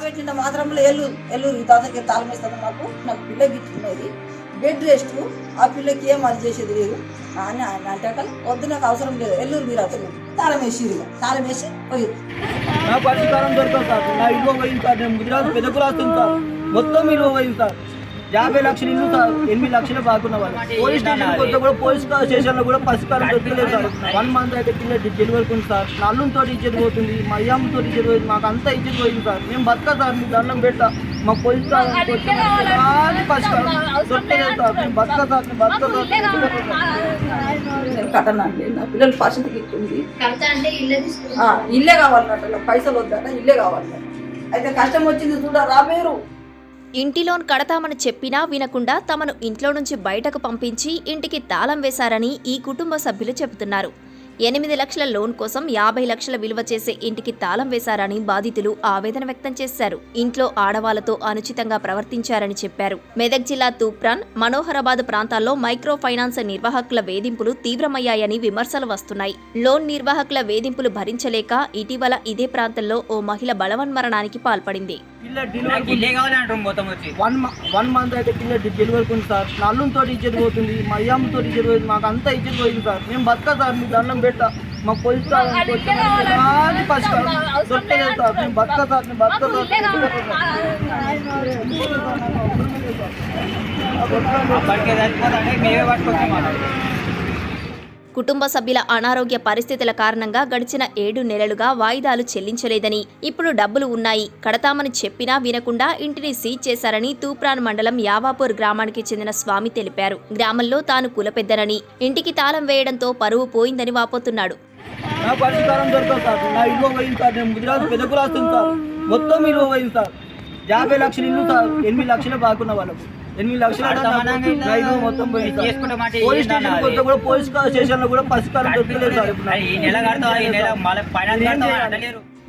పెట్టిన మాత్రంలో ఎల్లూరు తాతకి తాళం వేస్తుంది. నాకు పిల్ల గిట్టుకున్నది బెడ్ రెస్ట్. ఆ పిల్లకి ఏం అది చేసేది లేదు అని ఆయన అంటే వద్దు, నాకు అవసరం లేదు, ఎల్లూరు మీరు అతను తాళం వేసి పోయి నా పరిష్కారం దొరకదు సార్. నా ఇల్లు పోయింది సార్. నేను గుజరాత్ పెద్దకులు వస్తుంది సార్. మొత్తం ఇల్లు పోయింది సార్. 50 లక్షలు ఇల్లు సార్. 8 లక్షలు బాగున్న వాళ్ళు పోలీస్ స్టేషన్ కొత్త కూడా పోలీస్ స్టేషన్లో కూడా పరిష్కారం దొరకలేదు సార్. 1 మంత్ అయితే పిల్ల డెలివరీ ఉంది సార్. నా అల్లుతో ఇచ్చేది పోతుంది, మా అయ్యమ్మతో ఇచ్చేది పోయింది, మాకు అంతా ఇచ్చేది పోయింది సార్. మేము బతక సార్, మీకు దండం పెట్టా. మా పోలీస్ పరిష్కారం దొరకలేదు సార్. మేము బతక సార్, మేము బతక నేను కట్టనండి. నా పిల్లల పరిస్థితికి ఇస్తుంది. ఇల్లే కావాలన్నట్టు, పైసలు వద్దట, ఇల్లే కావాలన్నట్టు. అయితే కష్టం వచ్చింది చూడ రాబేరు. ఇంటి లోన్ కడతామని చెప్పినా వినకుండా తమను ఇంట్లో నుంచి బయటకు పంపించి ఇంటికి తాళం వేశారని ఈ కుటుంబ సభ్యులు చెబుతున్నారు. 8 లక్షల లోన్ కోసం 50 లక్షల విలువ చేసే ఇంటికి తాళం వేశారని బాధితులు ఆవేదన వ్యక్తం చేశారు. ఇంట్లో ఆడవాళ్లతో అనుచితంగా ప్రవర్తించారని చెప్పారు. మెదక్ జిల్లా తూప్రాన్, మనోహరాబాద్ ప్రాంతాల్లో మైక్రో ఫైనాన్స్ నిర్వాహకుల వేధింపులు తీవ్రమయ్యాయని విమర్శలు వస్తున్నాయి. లోన్ నిర్వాహకుల వేధింపులు భరించలేక ఇటీవల ఇదే ప్రాంతంలో ఓ మహిళ బలవన్మరణానికి పాల్పడింది. 1 మంత్ అయితే పిల్ల డెలివరీ ఉంది సార్. నా అల్లుతో ఇచ్చేది పోతుంది, మా అయ్యమ్మతో ఇచ్చేది పోయింది, మాకు అంతా ఇచ్చేది పోయింది సార్. మేము బతక సార్, మీకు దండం పెట్టా. మా పోలీస్ పరిష్కారం దొరకలేదు సార్. మేము బతక సార్, మేము బతక సార్. కుటుంబ సభ్యుల అనారోగ్య పరిస్థితుల కారణంగా గడిచిన 7 నెలలుగా వాయిదాలు చెల్లించలేదని, ఇప్పుడు డబ్బులు ఉన్నాయి, కడతామని చెప్పినా వినకుండా ఇంటిని సీజ్ చేశారని తూప్రాన్ మండలం యావాపూర్ గ్రామానికి చెందిన స్వామి తెలిపారు. గ్రామంలో తాను కులపెద్దనని, ఇంటికి తాళం వేయడంతో పరువు పోయిందని వాపోతున్నాడు. నా పరిష్కారం దొరకదు సార్. నా ఇల్లు పోయింది సార్. నేను గుజరాత్ పెద్దకులు వస్తుంది సార్. మొత్తం ఇల్లు పోయింది సార్. 50 లక్షలు ఇల్లు సార్. 8 లక్షలు బాగున్న వాళ్ళకు 8 లక్షలు మొత్తం పోయింది సార్. పోలీస్ స్టేషన్ కొత్త కూడా పోలీస్ స్టేషన్లో కూడా పరిష్కారం దొరకలేదు సార్.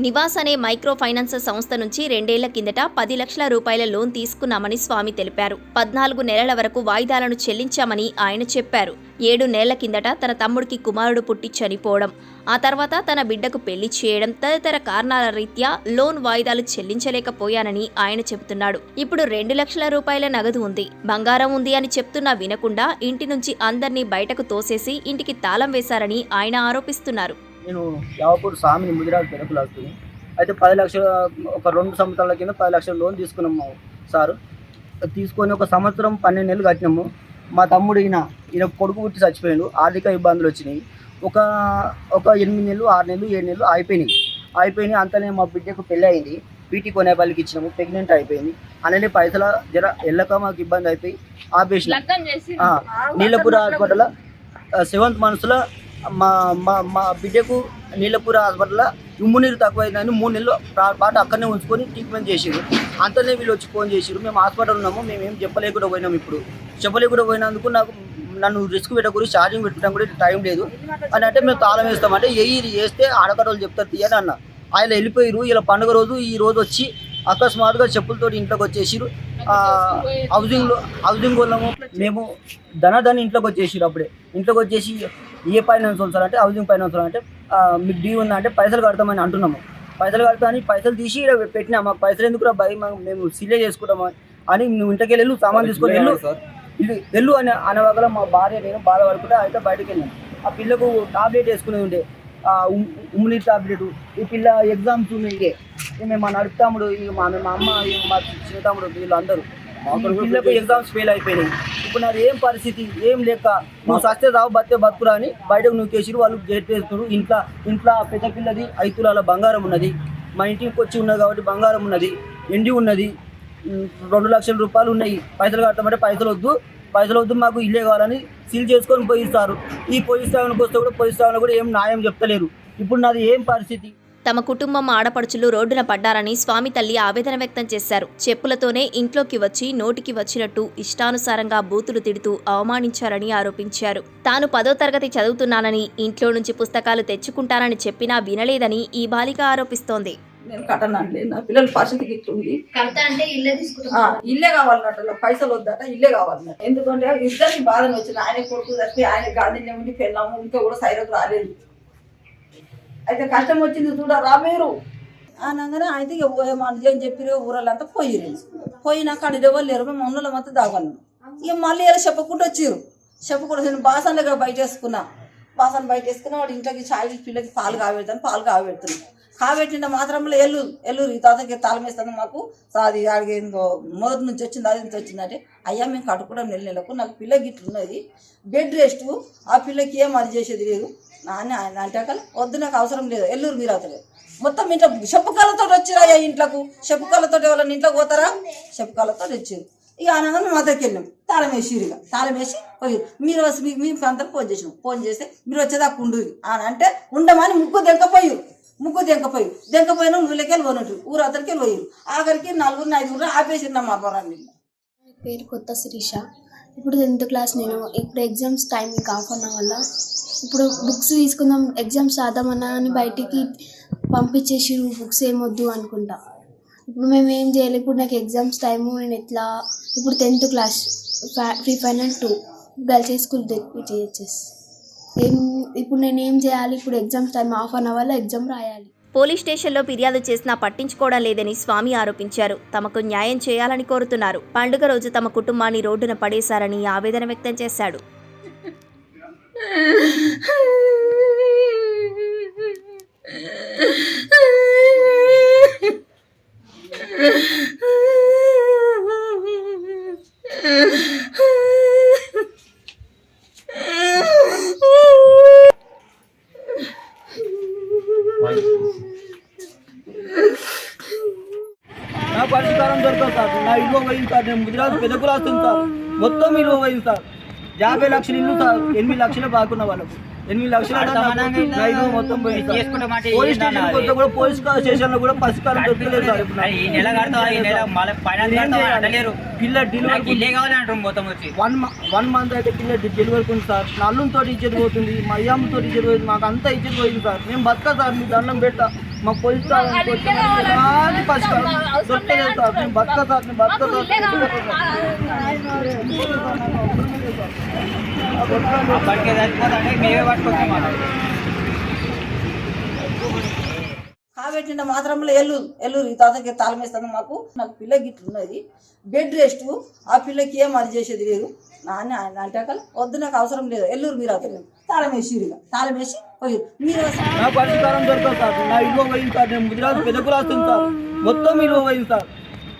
నివాస్ అనే మైక్రో ఫైనాన్స్ సంస్థ నుంచి 2 ఏళ్ల కిందట 10 లక్షల రూపాయల లోన్ తీసుకున్నామని స్వామి తెలిపారు. 14 నెలల వరకు వాయిదాలను చెల్లించామని ఆయన చెప్పారు. 7 నెలల కిందట తన తమ్ముడికి కుమారుడు పుట్టి చనిపోవడం, ఆ తర్వాత తన బిడ్డకు పెళ్లి చేయడం తదితర కారణాల రీత్యా లోన్ వాయిదాలు చెల్లించలేకపోయానని ఆయన చెబుతున్నాడు. ఇప్పుడు 2 లక్షల రూపాయల నగదు ఉంది, బంగారం ఉంది అని చెప్తున్నా వినకుండా ఇంటి నుంచి అందర్నీ బయటకు తోసేసి ఇంటికి తాళం వేశారని ఆయన ఆరోపిస్తున్నారు. నేను యావపూర్ స్వామిని గుజరాత్ పెద్దకులు వస్తుంది. అయితే 10 లక్షల ఒక 2 సంవత్సరాల కింద 10 లక్షల లోన్ తీసుకున్నాము సారు. తీసుకొని 1 సంవత్సరం 12 నెలలు కట్టినాము. మా తమ్ముడు ఈయన కొడుకు పుట్టి చచ్చిపోయాడు. ఆర్థిక ఇబ్బందులు వచ్చినాయి. ఒక 8 నెలలు 6 నెలలు 7 నెలలు అయిపోయినాయి. అంతనే మా బిడ్డకు పెళ్ళి అయింది. పీటీ కొనేపల్లికి ఇచ్చినాము. ప్రెగ్నెంట్ అయిపోయింది. అలానే పైసల జర వెళ్ళక మాకు ఇబ్బంది అయిపోయి ఆపేసిన. నీలపుర హాస్పిటల్ 7th మంత్స్లో మా బిడ్డకు నీలపుర హాస్పిటల్లో ఉమ్మునీరు తక్కువైందని 3 నెలలు పాటు అక్కడనే ఉంచుకొని ట్రీట్మెంట్ చేసిరు. అంతనే వీళ్ళు వచ్చి ఫోన్ చేసిరు. మేము హాస్పిటల్ ఉన్నాము, మేమేం చెప్పలేకుండా పోయినాము. ఇప్పుడు చెప్పలేకుండా పోయినందుకు నన్ను రిస్క్ పెట్టకూడదు, ఛార్జింగ్ పెట్టడం కూడా టైం లేదు అని అంటే మేము తాళం వేస్తామంటే వేస్తే ఆడకడలు చెప్తారు తీయని అన్న. ఆయన వెళ్ళిపోయారు. ఇలా పండుగ రోజు ఈ రోజు వచ్చి అకస్మాత్తుగా చెప్పులతో ఇంట్లోకి వచ్చేసిరు. హౌసింగ్ వాళ్ళము మేము ధనధాని ఇంట్లోకి వచ్చేసిరు. అప్పుడే ఇంట్లోకి వచ్చేసి ఏ ఫైనాన్స్ వాళ్ళు అంటే హౌసింగ్ ఫైనాన్స్ అంటే మీకు డ్యూ ఉందా అంటే పైసలు కడతామని అంటున్నాము. పైసలు కడతామని పైసలు తీసి పెట్టినా. మాకు పైసలు ఎందుకు రా భయ, మేము సిలే చేసుకుంటాము అని నువ్వు ఇంటికి వెళ్ళు, సామాన్ తీసుకొని వెళ్ళు అని అనవగల మా భార్య నేను బాధపడుకుంటే అయితే బయటకు వెళ్ళాను. ఆ పిల్లకు టాబ్లెట్ వేసుకునేది ఉండే, ఉమ్మునీరు టాబ్లెట్. ఈ పిల్ల ఎగ్జామ్స్ ఉన్నాయి. మేము మా నడుపుతాముడు, మా అమ్మ, మా చిన్న తమ్ముడు, వీళ్ళందరూ పిల్లకు ఎగ్జామ్స్ ఫెయిల్ అయిపోయినాయి. ఇప్పుడు నాది ఏం పరిస్థితి, ఏం లేక నువ్వు సస్తే రావు బతుకురా అని బయటకు నూకేసిరు. వాళ్ళు గేట్ వేస్తున్నారు. ఇంట్లో పెద్ద పిల్లది 5 తులాల బంగారం ఉన్నది. మా ఇంటికి వచ్చి ఉన్నది కాబట్టి బంగారం ఉన్నది, ఎండి ఉన్నది. 2 లక్షల రూపాయలు ఉన్నాయి. పైసలు కడతామంటే పైసలు వద్దు మాకు ఇల్లే కావాలని సీల్ చేసుకొని పోయిస్తారు. ఈ పోలీస్ స్టేషన్కి వస్తే కూడా పోలీస్ స్టేషన్లో కూడా ఏం న్యాయం చెప్తలేరు. ఇప్పుడు నాది ఏం పరిస్థితి. తమ కుటుంబం ఆడపడుచులు రోడ్డున పడ్డారని స్వామి తల్లి ఆవేదన వ్యక్తం చేశారు. చెప్పులతోనే ఇంట్లోకి వచ్చి నోటికి వచ్చినట్టు ఇష్టానుసారంగా బూతులు తిడుతూ అవమానించారని ఆరోపించారు. తాను 10వ తరగతి చదువుతున్నానని, ఇంట్లో నుంచి పుస్తకాలు తెచ్చుకుంటానని చెప్పినా వినలేదని ఈ బాలిక ఆరోపిస్తోంది. నేను కట్టనండి. నా పిల్లల పరిస్థితికి ఇట్లుంది. ఇల్లే కావాలన్నట్టు, పైసలు వద్దట, ఇల్లే కావాలన్నట్టు. ఎందుకంటే ఇద్దరికి బాధను వచ్చింది. ఆయన కొడుకు తప్పి ఆయన గాంధీలో ఉండి పెళ్ళాము, ఇంకా కూడా సైరకు రాలేదు. అయితే కష్టం వచ్చింది చూడ రాబేరు. అనగానే అయితే ఇక ఏం చెప్పిరో ఊరలంతా పోయిరు. పోయినాక అక్కడ ఎవరు లేరు, మేము ఉన్నోళ్ళం అంతా దాగన్నాం. ఇక మళ్ళీ ఇలా చెప్పకుండా వచ్చిర్రు. చెప్పకుండా నేను బాసన్లుగా బయట వేసుకున్నా. బాసన్ బయట వేసుకున్నా, వాడు ఇంట్లోకి చాయ్ పిల్లకి పాలు కాబెడుతున్నాను. కాబెట్టిన మాత్రంలో ఎల్లురు ఈ తాతకి తాళం వేస్తుంది మాకు, అది అడిగేందో మొదటి నుంచి వచ్చింది, అది నుంచి వచ్చిందంటే అయ్యా మేము కట్టుకోవడం నెలకు నాకు పిల్ల గిట్లు ఉన్నది, బెడ్ రెస్ట్, ఆ పిల్లకి ఏం అది చేసేది లేదు అని ఆయన అంటే వద్దు, నాకు అవసరం లేదు, ఎల్లురు మీరు అవుతుంది. మొత్తం ఇంట్లో చెప్పుకాలతో వచ్చిరాయ్యా, ఇంట్లోకి చెప్పుకాలతో ఎవరైనా ఇంట్లోకి పోతారా, చెప్పుకాలతో వచ్చారు. ఇక అనగా మేము అతనికి వెళ్ళాం. తాళం వేసిరు, ఇక తాళం వేసి పోయి మీరు మేము అంతా ఫోన్ చేస్తే మీరు వచ్చేదాకా ఉండు అని అంటే ఉండమని ముగ్గు దెంకపోయినా ఊళ్ళకెళ్ళి పోయినట్టు ఊరు అతనికి పోయారు. ఆఖరికి 4-5 ఆపేసిరు మా పొరాన్ని. పేరు కొత్త శిరీష. ఇప్పుడు 10th క్లాస్ నేను. ఇప్పుడు ఎగ్జామ్స్ టైం ఇంకా హాఫ్ అన్ అవర్లో. ఇప్పుడు బుక్స్ తీసుకుందాం, ఎగ్జామ్స్ రాద్దామన్నా అని బయటికి పంపించేసిరు. బుక్స్ ఏమొద్దు అనుకుంటా. ఇప్పుడు మేము ఏం చేయాలి? ఇప్పుడు నాకు ఎగ్జామ్స్ టైము, నేను ఎట్లా? ఇప్పుడు 10th class, pre final 2 girls high school JHS. ఇప్పుడు నేను ఏం చేయాలి? ఇప్పుడు ఎగ్జామ్స్ టైం హాఫ్ అన్ అవర్లో ఎగ్జామ్ రాయాలి. పోలీస్ స్టేషన్లో ఫిర్యాదు చేసినా పట్టించుకోవడం లేదని స్వామి ఆరోపించారు. తమకు న్యాయం చేయాలని కోరుతున్నారు. పండుగ రోజు తమ కుటుంబాన్ని రోడ్డున పడేశారని ఆవేదన వ్యక్తం చేశాడు. నా పరిష్కారం దొరకదు సార్. నా ఇల్లు పోయింది సార్. నేను ముదిరాజు పెద్ద కులాస్తుంది సార్. మొత్తం ఇల్లు పోయింది సార్. 50 లక్షల ఇల్లు సార్. 8 లక్షలు బాగున్న వాళ్ళకు 8 లక్షలు మొత్తం పోయింది సార్. పోలీస్ స్టేషన్ కొత్త కూడా పోలీస్ స్టేషన్ లో కూడా పరిష్కారం దొరకలేదు సార్. పిల్ల డెలివరీ 1 మంత్ అయితే పిల్ల డెలివరీ ఉంది సార్. నా అల్లుతో ఇచ్చేది పోతుంది, మా అయ్యమ్మతో ఇచ్చేది పోతుంది, మాకు అంతా ఇచ్చేది పోయింది సార్. మేము బతక సార్, మీ దండం పెట్టా, మాకు పోలీస్ పరిష్కారం దొరకలేదు సార్. మేము బతక సార్, మేము బతక కాబట్టిన మాత్రంలో ఎల్లురు ఈ తాతకి తాళం వేస్తుంది మాకు, నాకు పిల్ల గిట్లు ఉన్నది, బెడ్ రెస్ట్, ఆ పిల్లకి ఏం అది చేసేది లేదు అని ఆయన అంటే వద్దు, నాకు అవసరం లేదు, ఎల్లురు మీరు అవుతుంది. తాళం వేసిరు, ఇక తాళం వేసి పోయారు. మీరు నా పరిష్కారం దొరకదు సార్. నా ఇల్లు పోయింది సార్. నేను ముదిరాజు పెద్ద కులాస్తుంది సార్. మొత్తం ఇల్లు పోయింది సార్.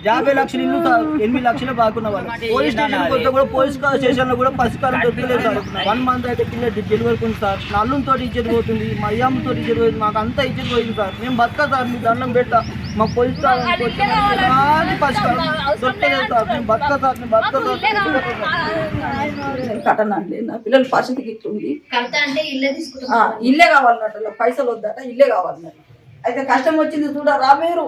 50 లక్షల ఇల్లు సార్. 8 లక్షలు బాగున్న వాళ్ళు. పోలీస్ స్టేషన్ కొత్త కూడా పోలీస్ స్టేషన్ లో కూడా పరిష్కారం దొరకలేదు సార్. 1 మంత్ అయితే పిల్ల డెలివరీ ఉంది సార్. నా అల్లుతో ఇచ్చేది పోతుంది, మా అయ్యమ్మతో ఇచ్చేది పోతుంది, మాకు అంతా ఇచ్చేది పోయింది సార్. మేము బతక సార్, మీ దండం పెట్టా, మాకు పోలీస్ పరిష్కారం దొరకలేదు సార్. మేము బతక సార్, మేము బతక కట్టనండి. నా పిల్లల పరిస్థితికి ఇట్లుంది. ఇల్లే కావాలన్నట్టు, పైసలు వద్దట, ఇల్లే కావాలన్నట్టు. అయితే కష్టం వచ్చింది చూడరా మీరు.